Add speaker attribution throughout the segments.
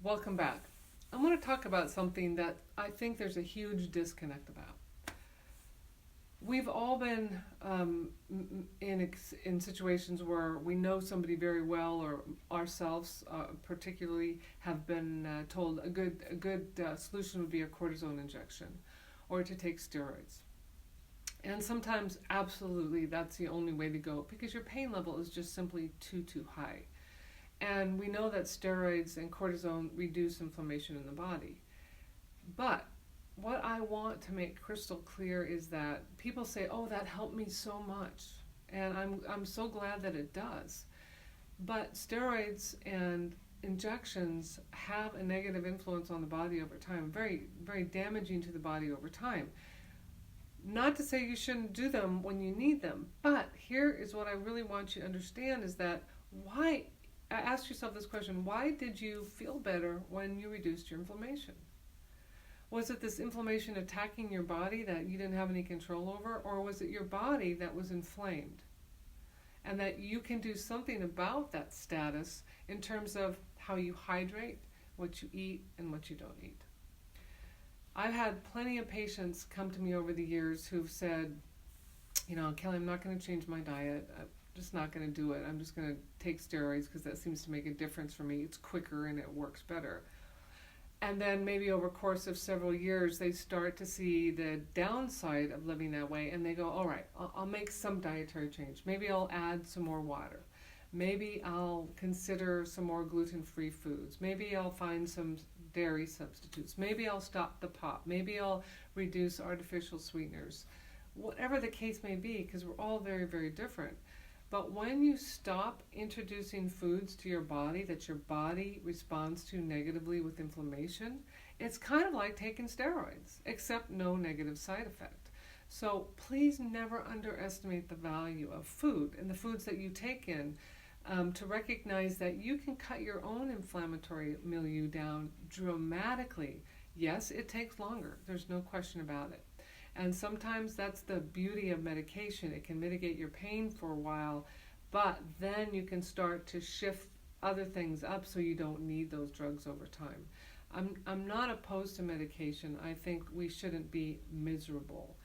Speaker 1: Welcome back. I want to talk about something that I think there's a huge disconnect about. We've all been in situations where we know somebody very well, or ourselves particularly have been told a good solution would be a cortisone injection, or to take steroids. And sometimes, absolutely, that's the only way to go because your pain level is just simply too high. And we know that steroids and cortisone reduce inflammation in the body. But what I want to make crystal clear is that people say, "Oh, that helped me so much." And I'm so glad that it does. But steroids and injections have a negative influence on the body over time, very, very damaging to the body over time. Not to say you shouldn't do them when you need them, but here is what I really want you to understand is that why, ask yourself this question, why did you feel better when you reduced your inflammation? Was it this inflammation attacking your body that you didn't have any control over, or was it your body that was inflamed? And that you can do something about that status in terms of how you hydrate, what you eat, and what you don't eat. I've had plenty of patients come to me over the years who've said, Kelly, I'm not going to change my diet. I'm just not going to do it. I'm just going to take steroids because that seems to make a difference for me. It's quicker and it works better. And then maybe over a course of several years, they start to see the downside of living that way, and they go, all right, I'll make some dietary change. Maybe I'll add some more water. Maybe I'll consider some more gluten-free foods. Maybe I'll find some dairy substitutes. Maybe I'll stop the pop. Maybe I'll reduce artificial sweeteners. Whatever the case may be, because we're all very, very different. But when you stop introducing foods to your body that your body responds to negatively with inflammation, it's kind of like taking steroids, except no negative side effect. So please never underestimate the value of food and the foods that you take in, to recognize that you can cut your own inflammatory milieu down dramatically. Yes, it takes longer. There's no question about it. And sometimes that's the beauty of medication. It can mitigate your pain for a while, but then you can start to shift other things up so you don't need those drugs over time. I'm not opposed to medication. I think we shouldn't be miserable.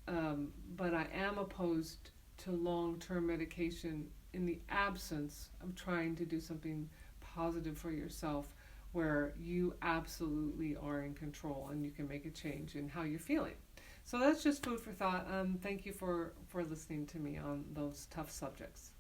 Speaker 1: But I am opposed to long-term medication in the absence of trying to do something positive for yourself where you absolutely are in control and you can make a change in how you're feeling. So that's just food for thought. Thank you for listening to me on those tough subjects.